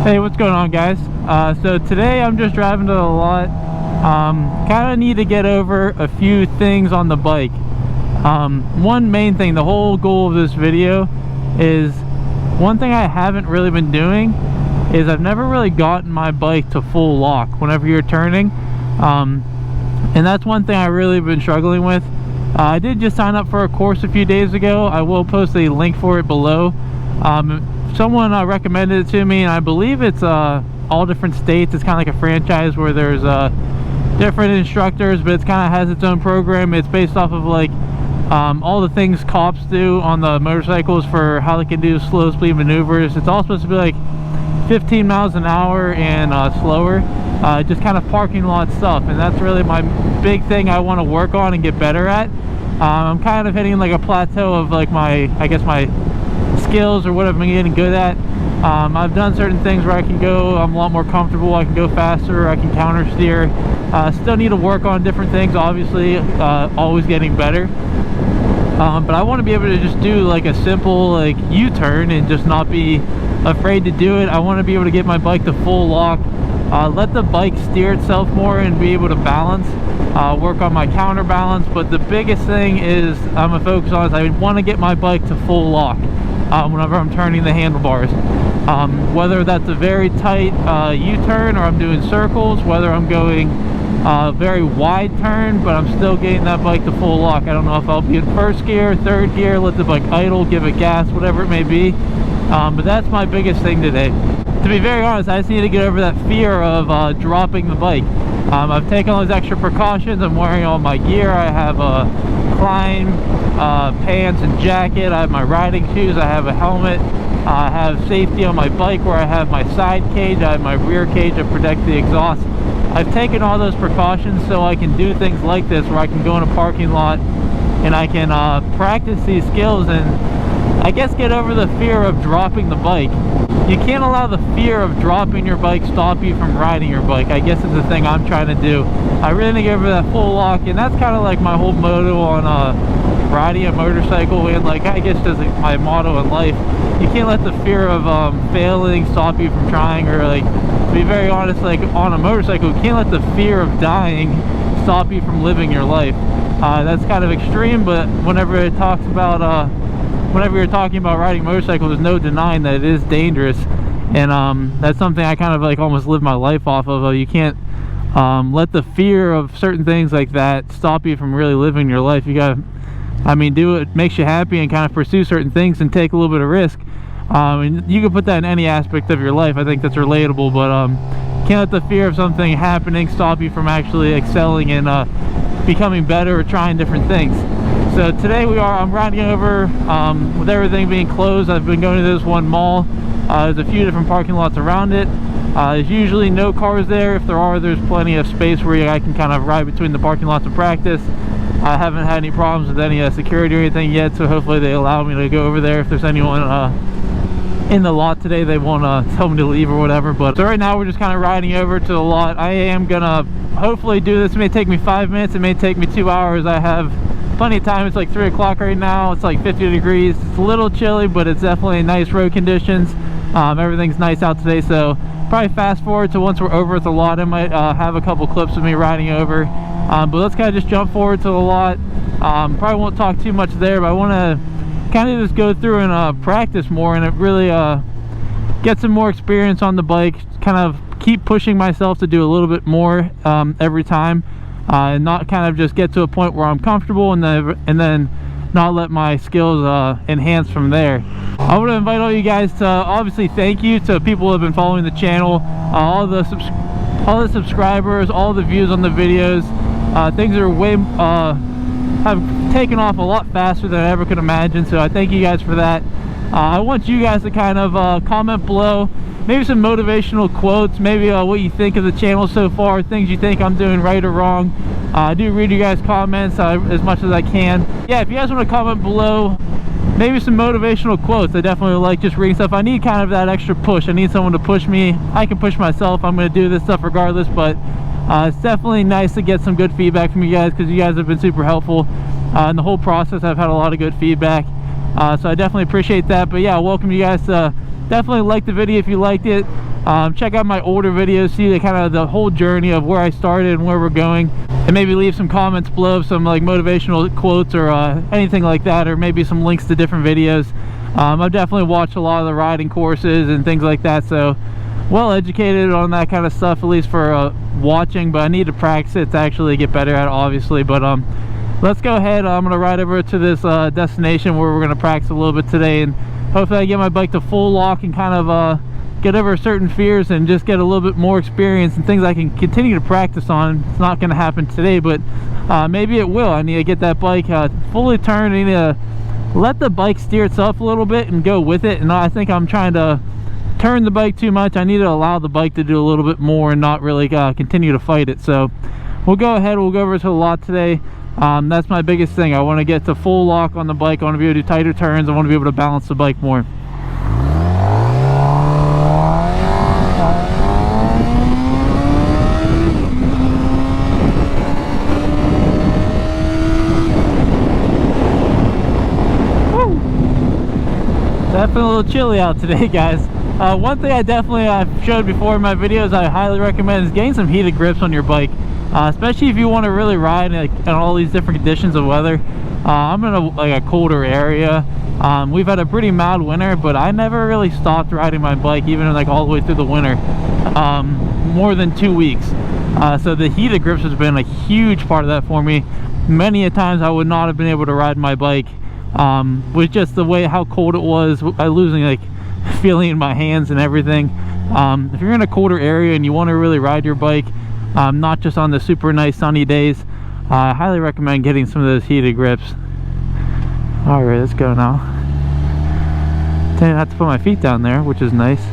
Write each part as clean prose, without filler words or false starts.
Hey, what's going on, guys? So today I'm just driving to the lot. Kind of need to get over a few things on the bike. One main thing, the whole goal of this video is, one thing I haven't really been doing is I've never really gotten my bike to full lock whenever you're turning. And that's one thing I really been struggling with. I did just sign up for a course a few days ago. I will post a link for it below. Someone recommended it to me, and I believe it's all different states. It's kind of like a franchise where there's different instructors, but it kind of has its own program. It's based off of like all the things cops do on the motorcycles for how they can do slow speed maneuvers. It's all supposed to be like 15 miles an hour and slower, just kind of parking lot stuff, and that's really my big thing I want to work on and get better at. I'm kind of hitting like a plateau of like my skills or what I've been getting good at. I've done certain things where I can go, I'm a lot more comfortable, I can go faster, I can counter steer. Still need to work on different things, obviously, always getting better. But I want to be able to just do like a simple like U-turn and just not be afraid to do it. I want to be able to get my bike to full lock, let the bike steer itself more and be able to balance, work on my counterbalance. But the biggest thing is I'm gonna focus on is I want to get my bike to full lock whenever I'm turning the handlebars, whether that's a very tight U-turn or I'm doing circles, whether I'm going very wide turn but I'm still getting that bike to full lock. I don't know if I'll be in first gear, third gear, let the bike idle, give it gas, whatever it may be. But that's my biggest thing today. To be very honest, I just need to get over that fear of dropping the bike. I've taken all those extra precautions. I'm wearing all my gear. I have a climb pants and jacket. I have my riding shoes. I have a helmet. I have safety on my bike where I have my side cage. I have my rear cage to protect the exhaust. I've taken all those precautions so I can do things like this where I can go in a parking lot and I can practice these skills and I guess get over the fear of dropping the bike. You can't allow the fear of dropping your bike stop you from riding your bike. I guess it's the thing I'm trying to do. I really need to get over that full lock, and that's kind of like my whole motto on riding a motorcycle, and like I guess just like my motto in life. You can't let the fear of failing stop you from trying, or like, to be very honest, like on a motorcycle, you can't let the fear of dying stop you from living your life. That's kind of extreme, but whenever it talks about whenever you're talking about riding motorcycles, there's no denying that it is dangerous, and that's something I kind of like almost live my life off of. You can't let the fear of certain things like that stop you from really living your life. You gotta, I mean, do what makes you happy and kind of pursue certain things and take a little bit of risk. And you can put that in any aspect of your life. I think that's relatable, but can't let the fear of something happening stop you from actually excelling and becoming better or trying different things. So today I'm riding over, with everything being closed. I've been going to this one mall. There's a few different parking lots around it. There's usually no cars there. If there are, there's plenty of space where I can kind of ride between the parking lots and practice. I haven't had any problems with any security or anything yet, so hopefully they allow me to go over there. If there's anyone in the lot today, they won't tell me to leave or whatever. But so right now we're just kind of riding over to the lot. I am gonna hopefully do this. It may take me 5 minutes, it may take me 2 hours. I have plenty of time. It's like 3 o'clock right now. It's like 50 degrees. It's a little chilly, but it's definitely nice road conditions. Everything's nice out today, so probably fast forward to once we're over at the lot. I might have a couple clips of me riding over, but let's kind of just jump forward to the lot. Probably won't talk too much there, but I want to kind of just go through and practice more, and it really get some more experience on the bike, kind of keep pushing myself to do a little bit more every time, and not kind of just get to a point where I'm comfortable and then not let my skills enhance from there. I want to invite all you guys to obviously thank you to people who have been following the channel, all the subscribers, all the views on the videos. Things are have taken off a lot faster than I ever could imagine, so I thank you guys for that. I want you guys to kind of comment below, maybe some motivational quotes, maybe what you think of the channel so far, things you think I'm doing right or wrong. I do read you guys' comments as much as I can. Yeah, if you guys want to comment below, maybe some motivational quotes. I definitely like just reading stuff. I need kind of that extra push. I need someone to push me. I can push myself. I'm going to do this stuff regardless, but it's definitely nice to get some good feedback from you guys, because you guys have been super helpful in the whole process. I've had a lot of good feedback, so I definitely appreciate that. But yeah, welcome you guys to definitely like the video if you liked it. check out my older videos, see the kind of the whole journey of where I started and where we're going, and maybe leave some comments below, some like motivational quotes or anything like that, or maybe some links to different videos. I've definitely watched a lot of the riding courses and things like that, so well educated on that kind of stuff, at least for watching, but I need to practice it to actually get better at it, obviously. But let's go ahead. I'm gonna ride over to this destination where we're gonna practice a little bit today, and hopefully I get my bike to full lock and kind of get over certain fears and just get a little bit more experience and things I can continue to practice on. It's not going to happen today, but maybe it will. I need to get that bike fully turned. I need to let the bike steer itself a little bit and go with it, and I think I'm trying to turn the bike too much. I need to allow the bike to do a little bit more and not really continue to fight it. So we'll go ahead, we'll go over to the lot today. That's my biggest thing. I want to get to full lock on the bike. I want to be able to do tighter turns. I want to be able to balance the bike more. Definitely a little chilly out today, guys. One thing I've showed before in my videos I highly recommend is getting some heated grips on your bike, especially if you want to really ride in all these different conditions of weather. I'm in a colder area. We've had a pretty mild winter, but I never really stopped riding my bike, even like all the way through the winter, more than 2 weeks. So the heated grips has been a huge part of that for me. Many a times I would not have been able to ride my bike with just the way how cold it was. I losing like feeling in my hands and everything. If you're in a colder area and you want to really ride your bike, not just on the super nice sunny days, I highly recommend getting some of those heated grips. All right, let's go now. Didn't have to put my feet down there, which is nice.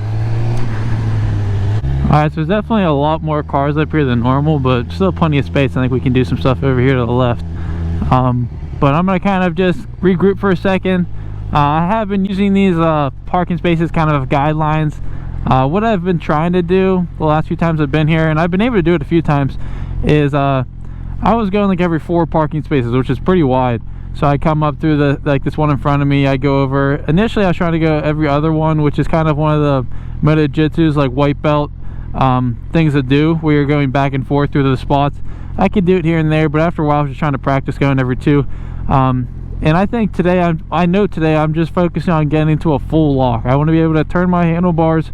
All right, so there's definitely a lot more cars up here than normal, but still plenty of space. I think we can do some stuff over here to the left. But I'm gonna kind of just regroup for a second. I have been using these parking spaces kind of guidelines. What I've been trying to do the last few times I've been here, and I've been able to do it a few times, is I was going like every 4 parking spaces, which is pretty wide. So I come up through like this one in front of me, I go over. Initially I was trying to go every other one, which is kind of one of the Moto Jitsu's like white belt things to do, where you're going back and forth through the spots. I could do it here and there, but after a while I was just trying to practice going every 2. And I think today, I know today I'm just focusing on getting to a full lock. I want to be able to turn my handlebars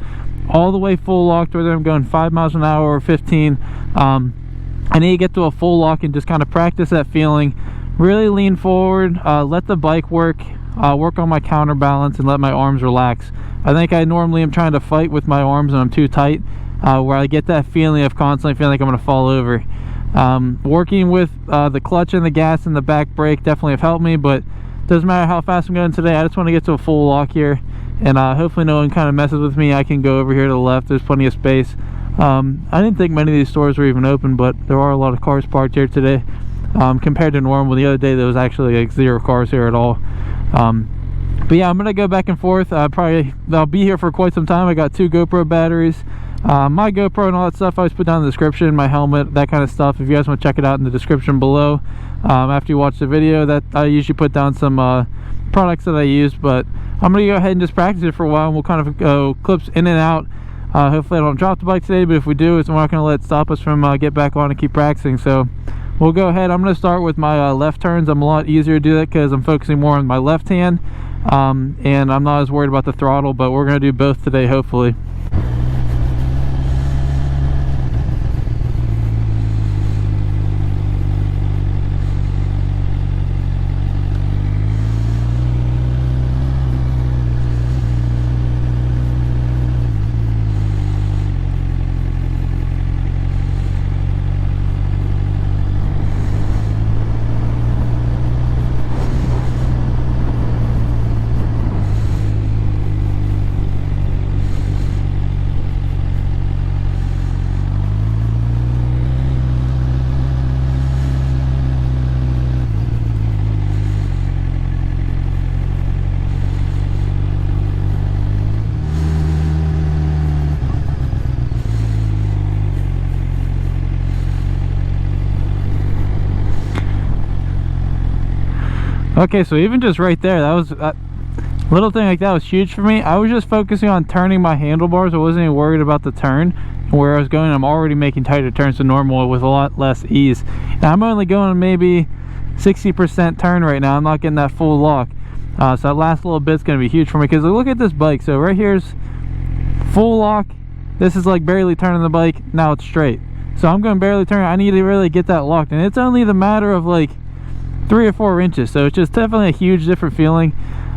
all the way full locked, whether I'm going 5 miles an hour or 15. I need to get to a full lock and just kind of practice that feeling. Really lean forward, let the bike work on my counterbalance, and let my arms relax. I think I normally am trying to fight with my arms and I'm too tight, where I get that feeling of constantly feeling like I'm going to fall over. Working with the clutch and the gas and the back brake definitely have helped me, but doesn't matter how fast I'm going today. I just want to get to a full lock here, and hopefully no one kind of messes with me. I can go over here to the left. There's plenty of space. I didn't think many of these stores were even open, but there are a lot of cars parked here today, compared to normal. The other day there was actually like 0 cars here at all. But yeah, I'm gonna go back and forth. I'll be here for quite some time. I got 2 GoPro batteries. My GoPro and all that stuff I always put down in the description, my helmet, that kind of stuff. If you guys want to check it out in the description below, after you watch the video, that I usually put down some products that I use. But I'm gonna go ahead and just practice it for a while, and we'll kind of go clips in and out. Hopefully I don't drop the bike today, but if we do, we're not going to let it stop us from get back on and keep practicing. So we'll go ahead. I'm going to start with my left turns. I'm a lot easier to do that because I'm focusing more on my left hand, and I'm not as worried about the throttle, but we're going to do both today, hopefully. Okay, so even just right there, that Little thing like that was huge for me. I was just focusing on turning my handlebars. I wasn't even worried about the turn. Where I was going, I'm already making tighter turns than normal with a lot less ease. And I'm only going maybe 60% turn right now. I'm not getting that full lock. So that last little bit's going to be huge for me, because look at this bike. So right here's full lock. This is like barely turning the bike. Now it's straight. So I'm going barely turn. I need to really get that locked. And it's only the matter of like 3 or 4 inches. So it's just definitely a huge different feeling.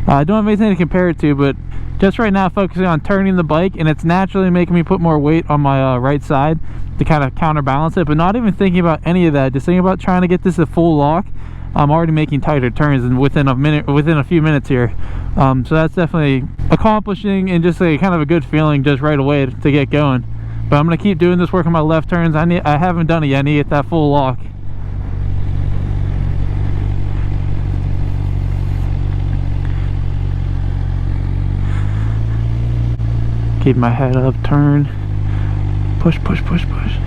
I don't have anything to compare it to, but just right now focusing on turning the bike, and it's naturally making me put more weight on my right side to kind of counterbalance it, but not even thinking about any of that, just thinking about trying to get this a full lock. I'm already making tighter turns and within a few minutes here. So that's definitely accomplishing and just a kind of a good feeling just right away to get going. But I'm gonna keep doing this, working my left turns. I haven't done it yet. I need to get that full lock. Keep my head up, turn, push, push, push, push.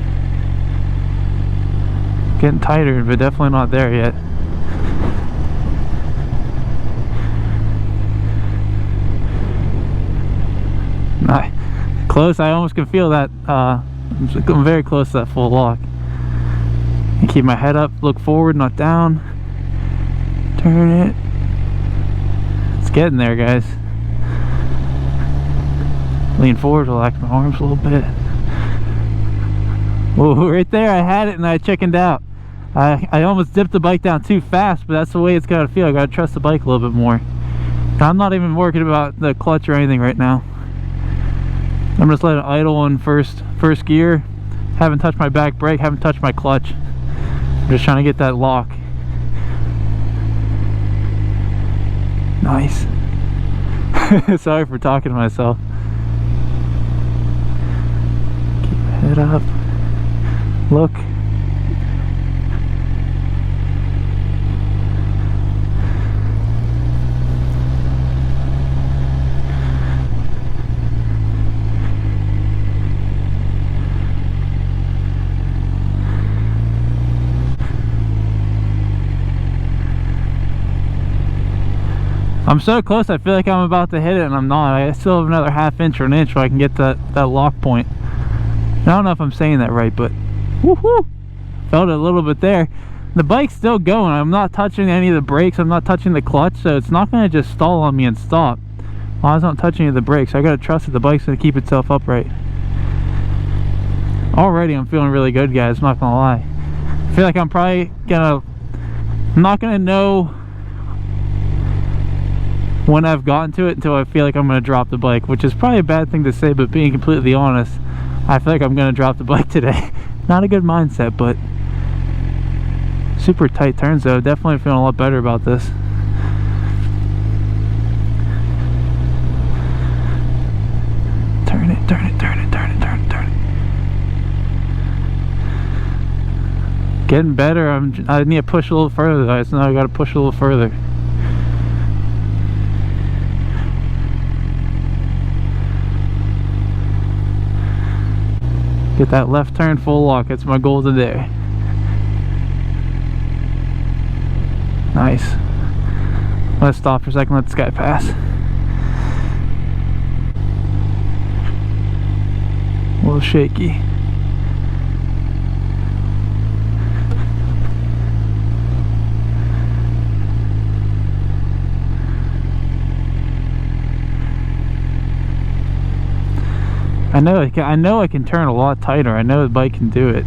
Getting tighter, but definitely not there yet. Nice. Close. I almost can feel that. I'm very close to that full lock. And keep my head up, look forward, not down. Turn it. It's getting there, guys. Lean forward, relax my arms a little bit. Whoa, right there I had it and I chickened out. I almost dipped the bike down too fast, but that's the way it's gotta feel. I gotta trust the bike a little bit more. I'm not even working about the clutch or anything right now. I'm just letting it idle on first gear. Haven't touched my back brake, haven't touched my clutch. I'm just trying to get that lock. Nice. Sorry for talking to myself. Head up, look. I'm so close, I feel like I'm about to hit it and I'm not. I still have another half inch or an inch so I can get that lock point. I don't know if I'm saying that right, but woohoo! Felt it a little bit there. The bike's still going. I'm not touching any of the brakes. I'm not touching the clutch, so it's not going to just stall on me and stop. Well, I was not touching any of the brakes. I got to trust that the bike's going to keep itself upright. Already, I'm feeling really good, guys. I'm not going to lie. I feel like I'm probably I'm not going to know when I've gotten to it until I feel like I'm going to drop the bike, which is probably a bad thing to say, but being completely honest, I feel like I'm going to drop the bike today. Not a good mindset, but super tight turns though. Definitely feeling a lot better about this. Turn it, turn it, turn it, turn it, turn it, turn it. Getting better. I need to push a little further though. So now I got to push a little further. Get that left turn full lock. That's my goal today. Nice. Let's stop for a second. Let this guy pass. A little shaky. I know I can turn a lot tighter. I know the bike can do it.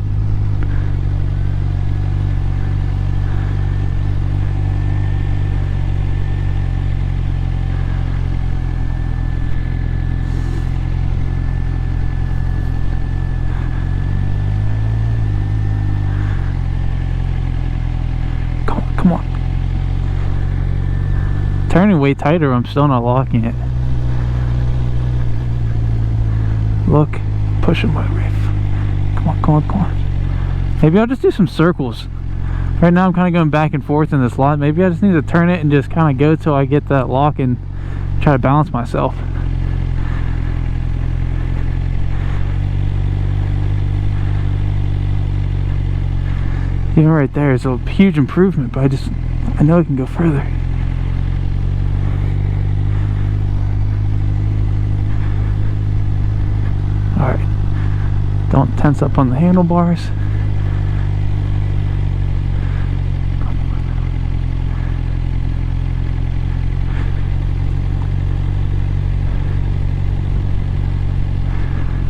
Come on. Turning way tighter, I'm still not locking it. Look, pushing my reef. Come on, come on, come on. Maybe I'll just do some circles. Right now I'm kind of going back and forth in this lot. Maybe I just need to turn it and just kind of go till I get that lock and try to balance myself. Even right there is a huge improvement, but I know I can go further. Don't tense up on the handlebars.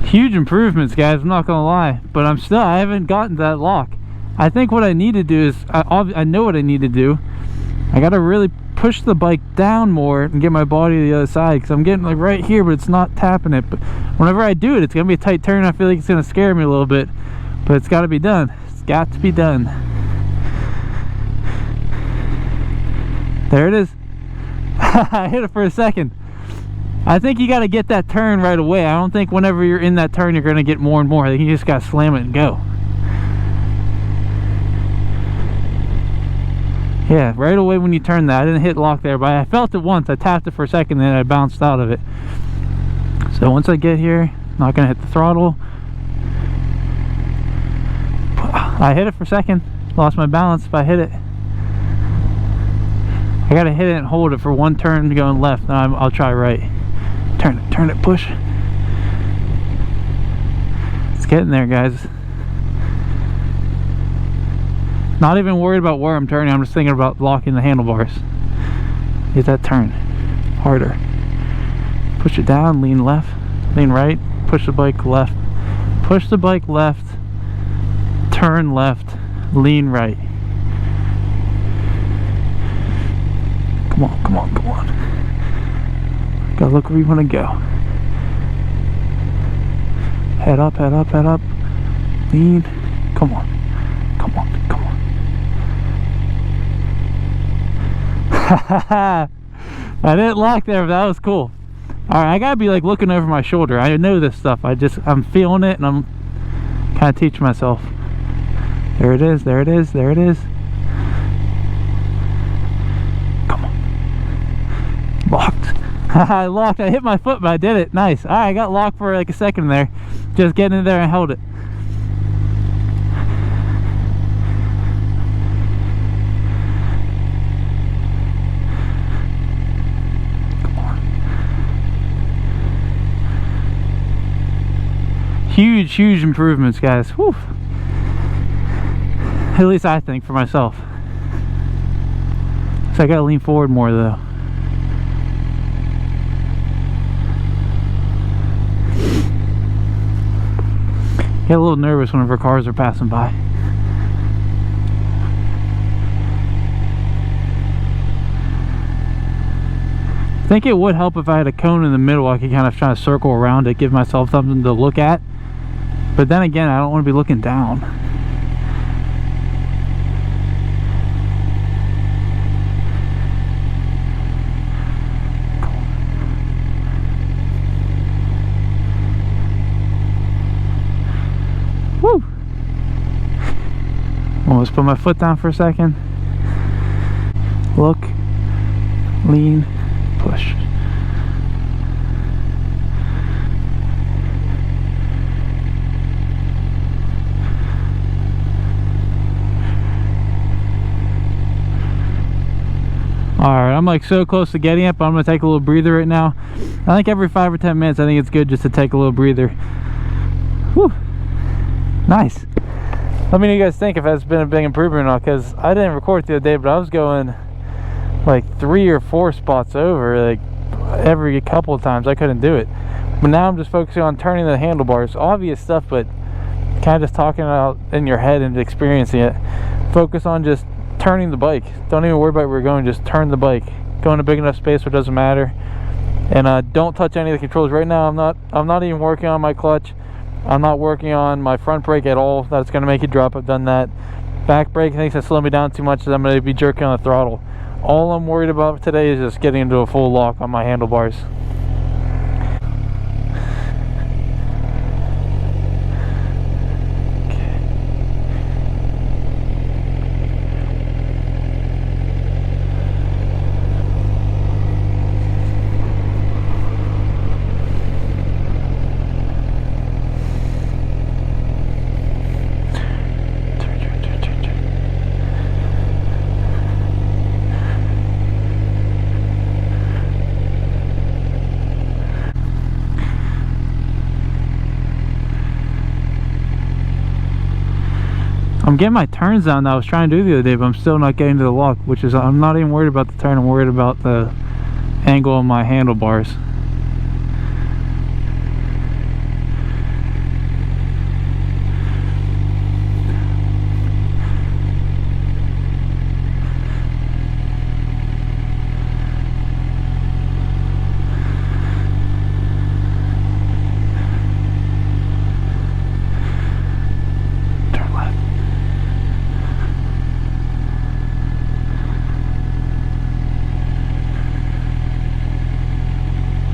Huge improvements, guys, I'm not gonna lie, but I haven't gotten to that lock. I think what I need to do is, I know what I need to do. I gotta really push the bike down more and get my body to the other side, because I'm getting like right here, but it's not tapping it. But whenever I do it, it's gonna be a tight turn. I feel like it's gonna scare me a little bit, but it's gotta be done. It's got to be done. There it is. I hit it for a second. I think you got to get that turn right away. I don't think whenever you're in that turn you're going to get more and more. I think you just got to slam it and go. Yeah, right away when you turn that. I didn't hit lock there, but I felt it once. I tapped it for a second, then I bounced out of it. So once I get here, I'm not going to hit the throttle. I hit it for a second. Lost my balance, but I hit it. I got to hit it and hold it for one turn going left, and I'll try right. Turn it, push. It's getting there, guys. Not even worried about where I'm turning, I'm just thinking about locking the handlebars. Get that turn. Harder. Push it down, lean left, lean right, push the bike left. Push the bike left, turn left, lean right. Come on, come on, come on. Gotta look where you want to go. Head up, head up, head up. Lean. Come on. Come on, come on. I didn't lock there, but that was cool. Alright, I gotta be like looking over my shoulder. I know this stuff. I'm feeling it and I'm kind of teaching myself. There it is, there it is, there it is. Come on. Locked. I locked. I hit my foot, but I did it. Nice. Alright, I got locked for like a second there. Just getting in there and held it. Come on. Huge improvements, guys. Whew. At least I think for myself. So I gotta lean forward more though. Get a little nervous whenever cars are passing by. I think it would help if I had a cone in the middle. I could kind of try to circle around it, give myself something to look at. But then again, I don't want to be looking down. Woo! Almost put my foot down for a second. Look, lean, push. Alright, I'm like so close to getting it, but I'm going to take a little breather right now. I think every 5 or 10 minutes, I think it's good just to take a little breather. Whew. Nice. Let me know what you guys think if that's been a big improvement or not, because I didn't record it the other day, but I was going like 3 or 4 spots over, like every couple of times. I couldn't do it. But now I'm just focusing on turning the handlebars. Obvious stuff, but kind of just talking out in your head and experiencing it. Focus on just turning the bike. Don't even worry about where you're going, just turn the bike. Go in a big enough space where it doesn't matter. And don't touch any of the controls. Right now I'm not even working on my clutch. I'm not working on my front brake at all. That's going to make it drop. I've done that. Back brake, I think it's slowing me down too much, so I'm going to be jerking on the throttle. All I'm worried about today is just getting into a full lock on my handlebars. I'm getting my turns down that I was trying to do the other day, but I'm still not getting to the lock, which is, I'm not even worried about the turn, I'm worried about the angle of my handlebars.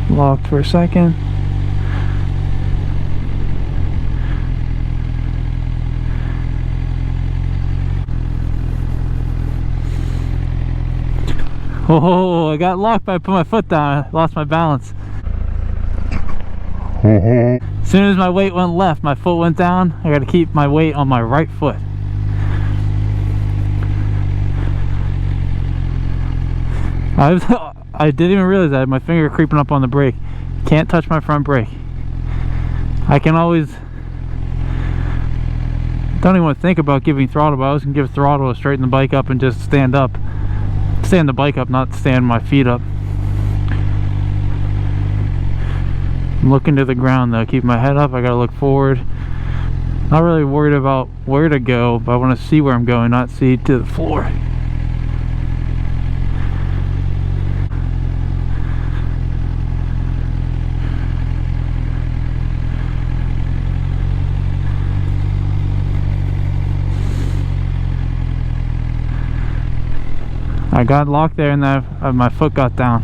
Locked for a second. Oh, I got locked by I put my foot down. I lost my balance. As soon as my weight went left, my foot went down. I got to keep my weight on my right foot. I didn't even realize that I had my finger creeping up on the brake. Can't touch my front brake. I can always, don't even want to think about giving throttle, but I was going to give throttle to straighten the bike up and just stand up. Stand the bike up, not stand my feet up. I'm looking to the ground though, keep my head up. I gotta look forward. Not really worried about where to go, but I want to see where I'm going, not see to the floor. I got locked there and then my foot got down.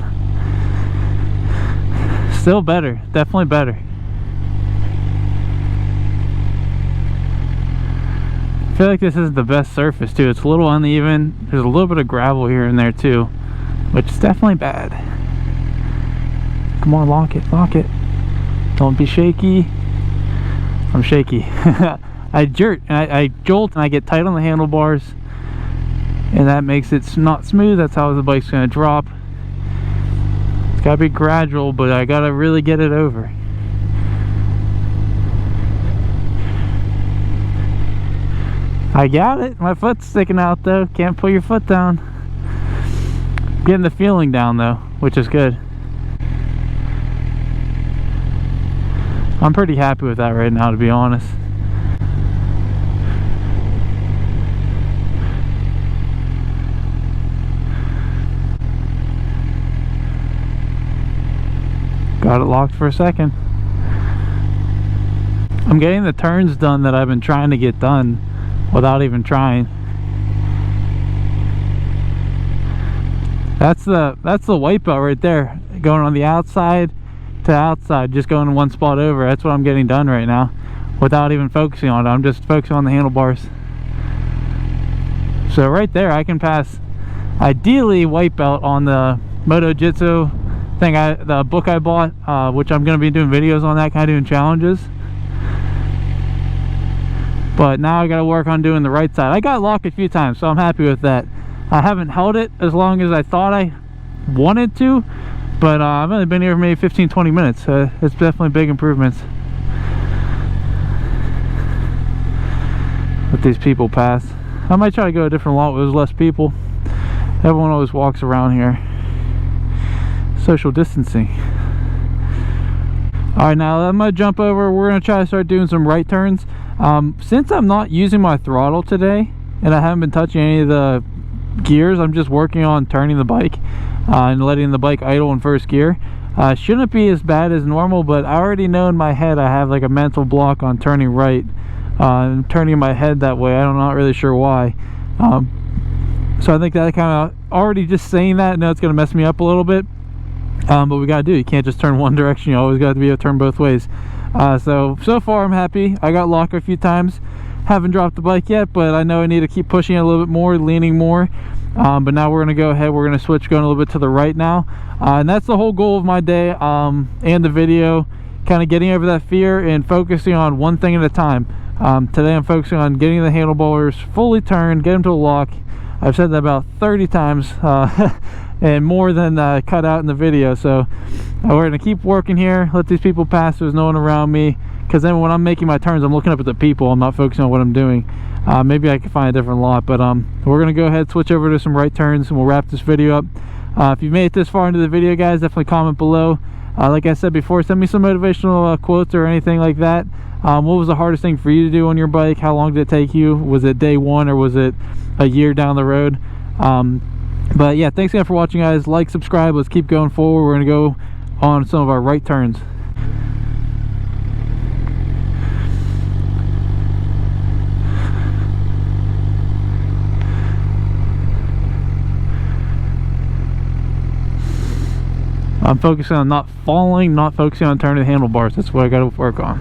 Still better, definitely better. I feel like this is the best surface too. It's a little uneven. There's a little bit of gravel here and there too, which is definitely bad. Come on, lock it, lock it. Don't be shaky. I'm shaky. I jolt and I get tight on the handlebars, and that makes it not smooth. That's how the bike's gonna drop. It's gotta be gradual, but I gotta really get it over. I got it. My foot's sticking out though. Can't put your foot down. Getting the feeling down though, which is good. I'm pretty happy with that right now, to be honest. Got it locked for a second. I'm getting the turns done that I've been trying to get done without even trying. That's the wipeout right there, going on the outside to outside, just going one spot over. That's what I'm getting done right now without even focusing on it. I'm just focusing on the handlebars. So right there I can pass ideally wipeout on the Moto Jitsu thing, the book I bought, which I'm going to be doing videos on that, kind of doing challenges. But now I got to work on doing the right side. I got locked a few times, so I'm happy with that. I haven't held it as long as I thought I wanted to, but I've only been here for maybe 15-20 minutes. It's definitely big improvements. Let these people pass. I might try to go a different lot where there's less people. Everyone always walks around here. Social distancing. Alright, now I'm gonna jump over. We're gonna try to start doing some right turns. Since I'm not using my throttle today and I haven't been touching any of the gears, I'm just working on turning the bike and letting the bike idle in first gear. Shouldn't be as bad as normal, but I already know in my head I have like a mental block on turning right. I'm turning my head that way. I'm not really sure why. So I think that kind of already just saying that, I know it's gonna mess me up a little bit. But we gotta do, you can't just turn one direction, you always got to be able to turn both ways. So far I'm happy. I got locked a few times, haven't dropped the bike yet, but I know I need to keep pushing it a little bit more, leaning more. But now we're gonna go ahead, we're gonna switch, going a little bit to the right now, and that's the whole goal of my day, and the video, kind of getting over that fear and focusing on one thing at a time. Today I'm focusing on getting the handlebars fully turned, get them to a lock. I've said that about 30 times, and more than cut out in the video. So we're gonna keep working here, let these people pass. There's no one around me, because then when I'm making my turns I'm looking up at the people, I'm not focusing on what I'm doing. Maybe I can find a different lot, but we're gonna go ahead, switch over to some right turns, and we'll wrap this video up. If you've made it this far into the video, guys, definitely comment below. Like I said before, send me some motivational quotes or anything like that. What was the hardest thing for you to do on your bike? How long did it take you? Was it day one, or was it a year down the road? But yeah, thanks again for watching, guys. Like, subscribe. Let's keep going forward. We're gonna go on some of our right turns. I'm focusing on not falling, not focusing on turning the handlebars. That's what I gotta work on.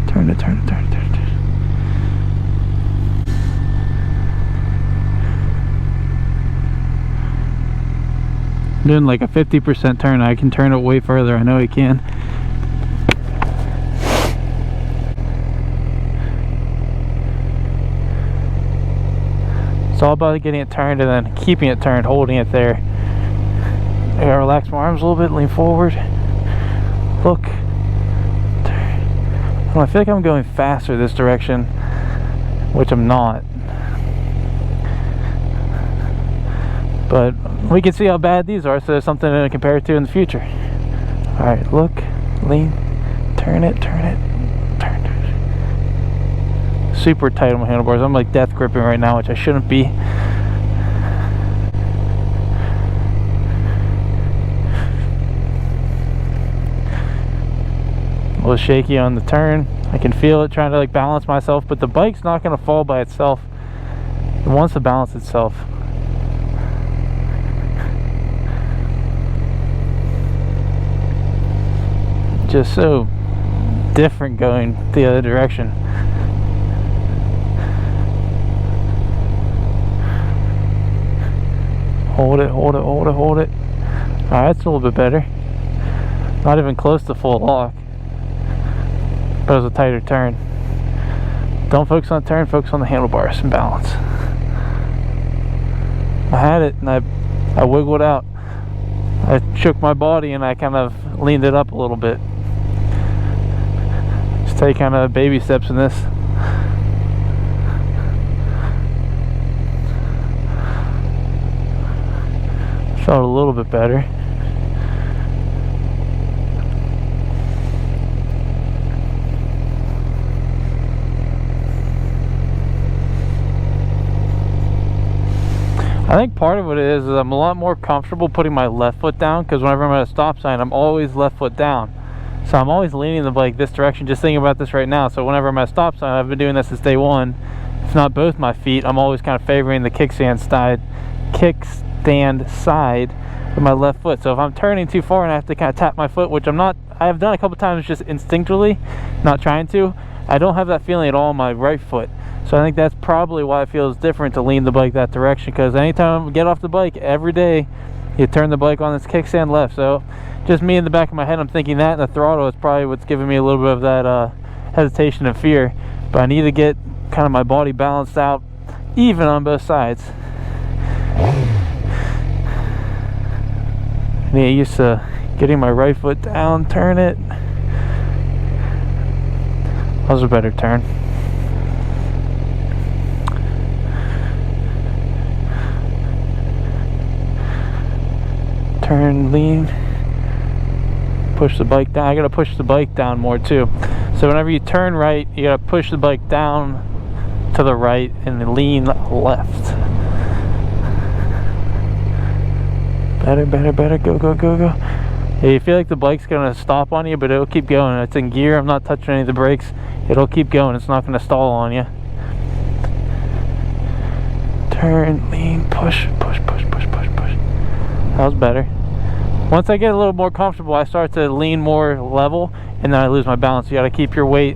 Turn it, turn it, turn it, turn it, turn it. I'm doing like a 50% turn. I can turn it way further. I know I can. It's all about getting it turned and then keeping it turned, holding it there. I gotta relax my arms a little bit, lean forward. Look. I feel like I'm going faster this direction, which I'm not. But we can see how bad these are, so there's something to compare it to in the future. Alright, look, lean, turn it, turn it, turn it. Super tight on my handlebars. I'm like death gripping right now, which I shouldn't be. A little shaky on the turn. I can feel it trying to like balance myself, but the bike's not going to fall by itself. It wants to balance itself. Just so different going the other direction. Hold it, hold it, hold it, hold it. Alright, that's a little bit better. Not even close to full lock. But it was a tighter turn. Don't focus on the turn, focus on the handlebars and balance. I had it and I wiggled out. I shook my body and I kind of leaned it up a little bit. Just take kind of baby steps in this. Felt a little bit better. I think part of what it is I'm a lot more comfortable putting my left foot down, because whenever I'm at a stop sign, I'm always left foot down. So I'm always leaning the bike this direction, just thinking about this right now. So whenever I'm at a stop sign, I've been doing this since day one. If not both my feet, I'm always kind of favoring the kickstand side with my left foot. So if I'm turning too far and I have to kind of tap my foot, which I'm not, I have done a couple times just instinctually, not trying to, I don't have that feeling at all on my right foot. So I think that's probably why it feels different to lean the bike that direction, because anytime I get off the bike every day, you turn the bike on this kickstand left. So just me in the back of my head, I'm thinking that, and the throttle is probably what's giving me a little bit of that hesitation and fear. But I need to get kind of my body balanced out even on both sides. I need to get used to getting my right foot down, turn it. That was a better turn. Turn, lean, push the bike down. I gotta push the bike down more too. So whenever you turn right, you gotta push the bike down to the right and then lean left. Better, better, better. Go, go, go, go. Yeah, you feel like the bike's gonna stop on you, but it'll keep going. It's in gear. I'm not touching any of the brakes. It'll keep going. It's not gonna stall on you. Turn, lean, push, push, push, push, push, push. That was better. Once I get a little more comfortable, I start to lean more level, and then I lose my balance. You got to keep your weight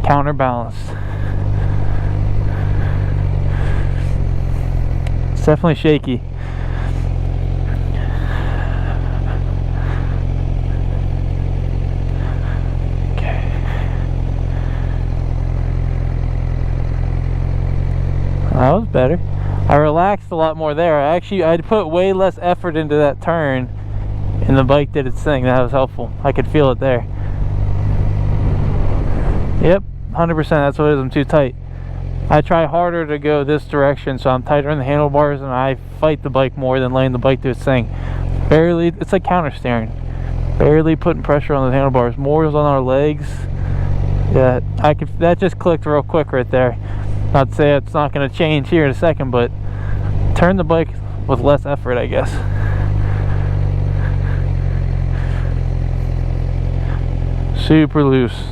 counterbalanced. It's definitely shaky. Okay. That was better. I relaxed a lot more there. I put way less effort into that turn, and the bike did its thing. That was helpful. I could feel it there. Yep, 100%, that's what it is. I'm too tight. I try harder to go this direction, so I'm tighter in the handlebars, and I fight the bike more than letting the bike do its thing. Barely, it's like counter steering. Barely putting pressure on the handlebars. More is on our legs. Yeah, that just clicked real quick right there. Not to say it's not going to change here in a second, but turn the bike with less effort, I guess. Super loose.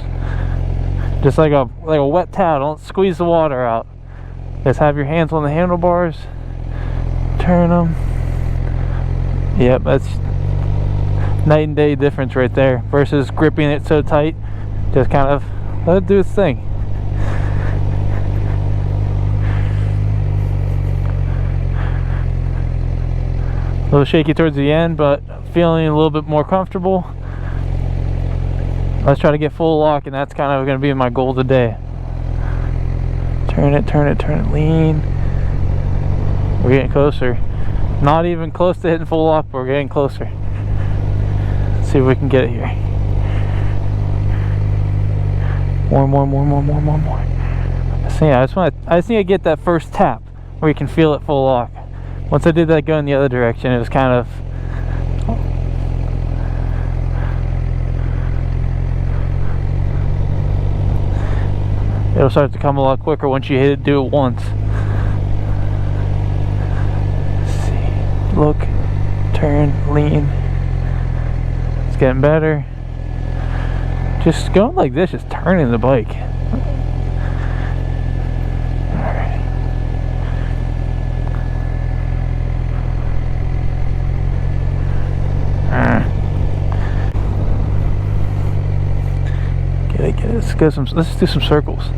Just like a wet towel. Don't squeeze the water out. Just have your hands on the handlebars. Turn them. Yep, that's night and day difference right there versus gripping it so tight. Just kind of let it do its thing. A little shaky towards the end, but feeling a little bit more comfortable. Let's try to get full lock, and that's kind of going to be my goal today. Turn it, turn it, turn it, lean. We're getting closer. Not even close to hitting full lock, but we're getting closer. Let's see if we can get it here. More. I just need to get that first tap where you can feel it full lock. Once I did that going the other direction, it was kind of... It'll start to come a lot quicker once you hit it, do it once. Let's see. Look, turn, lean. It's getting better. Just going like this, just turning the bike. Alright. Get it. Let's do some circles.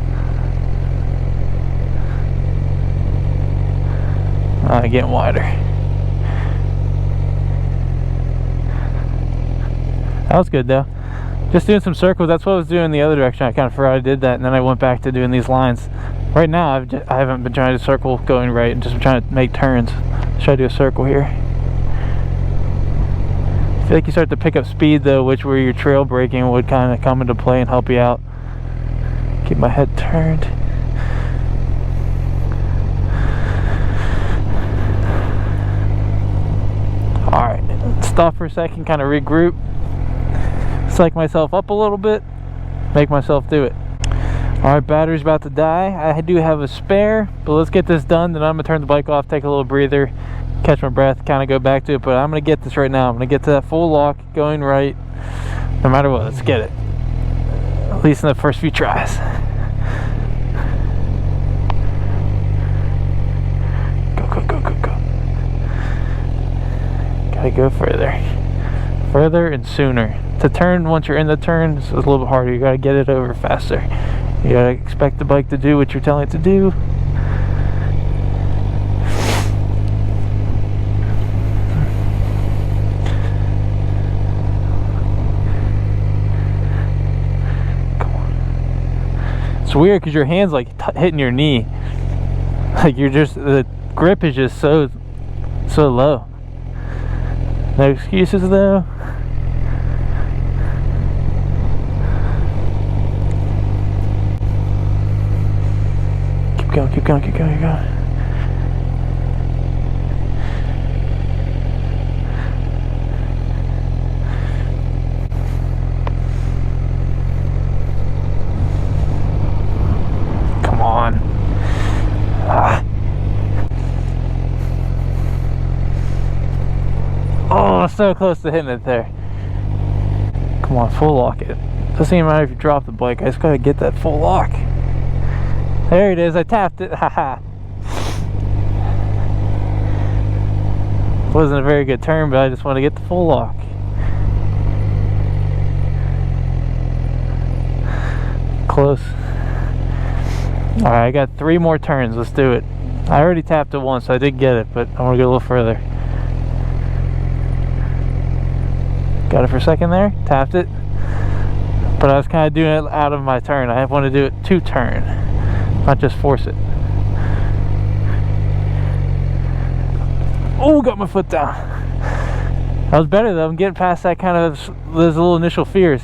Getting wider. That was good though. Just doing some circles. That's what I was doing the other direction. I kind of forgot I did that, and then I went back to doing these lines. Right now, I haven't been trying to circle going right, and just been trying to make turns. Let's try to do a circle here. I feel like you start to pick up speed though, which where your trail braking would kind of come into play and help you out. Keep my head turned. Alright, stop for a second, kind of regroup, psych myself up a little bit, make myself do it. Alright, battery's about to die. I do have a spare, but let's get this done, then I'm going to turn the bike off, take a little breather, catch my breath, kind of go back to it, but I'm going to get this right now. I'm going to get to that full lock, going right, no matter what. Let's get it. At least in the first few tries. Go. Gotta go further and sooner. To turn, once you're in the turn, it's a little bit harder. You gotta get it over faster. You gotta expect the bike to do what you're telling it to do. Come on. It's weird because your hand's like hitting your knee. Like the grip is just so low. No excuses though. Keep going. Come on. Oh, so close to hitting it there. Come on, full lock it. Doesn't even matter if you drop the bike. I just gotta get that full lock. There it is. I tapped it. Haha. Wasn't a very good turn, but I just want to get the full lock. Close. Alright, I got 3 more turns. Let's do it. I already tapped it once, so I did get it, but I want to go a little further. Got it for a second there. Tapped it. But I was kind of doing it out of my turn. I want to do it to turn, not just force it. Oh, got my foot down. That was better though. I'm getting past that kind of those little initial fears.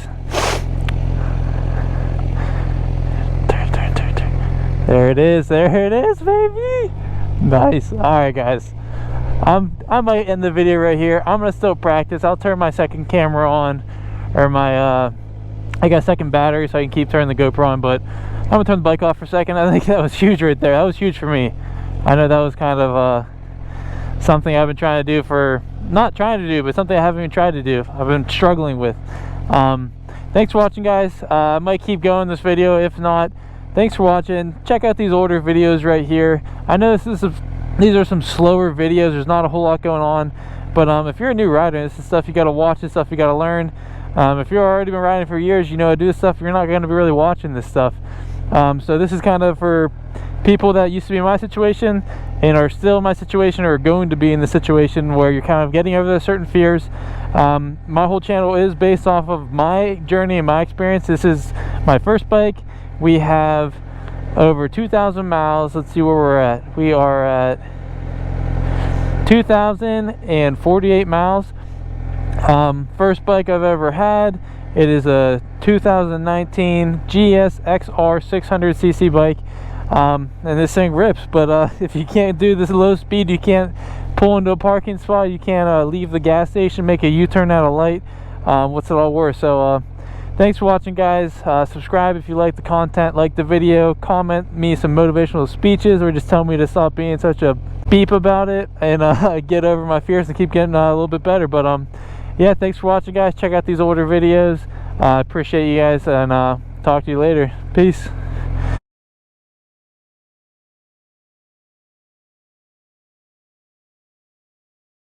There it is, baby. Nice. All right, guys. I might end the video right here. I'm gonna still practice. I'll turn my second camera on, or my I got a second battery, so I can keep turning the GoPro on. But I'm gonna turn the bike off for a second. I think that was huge right there. That was huge for me. I know that was kind of something I've been trying to do for, not trying to do, but something I haven't even tried to do. I've been struggling with. Thanks for watching, guys. I might keep going this video. If not, thanks for watching. Check out these older videos right here. I know these are some slower videos. There's not a whole lot going on, but if you're a new rider, this is stuff you got to watch. This stuff you got to learn. If you've already been riding for years, you know I do this stuff. You're not going to be really watching this stuff. So this is kind of for people that used to be in my situation and are still in my situation, or are going to be in the situation where you're kind of getting over certain fears. My whole channel is based off of my journey and my experience. This is my first bike. We have over 2,000 miles. Let's see where we're at. We are at 2,048 miles. First bike I've ever had. It is a 2019 GS XR 600cc bike. And this thing rips, but if you can't do this low speed, you can't pull into a parking spot, you can't leave the gas station, make a U-turn at a light, what's it all worth? So thanks for watching, guys. Subscribe if you like the content, like the video, comment me some motivational speeches, or just tell me to stop being such a beep about it and get over my fears and keep getting a little bit better. But yeah, thanks for watching, guys. Check out these older videos. I appreciate you guys, and talk to you later. Peace.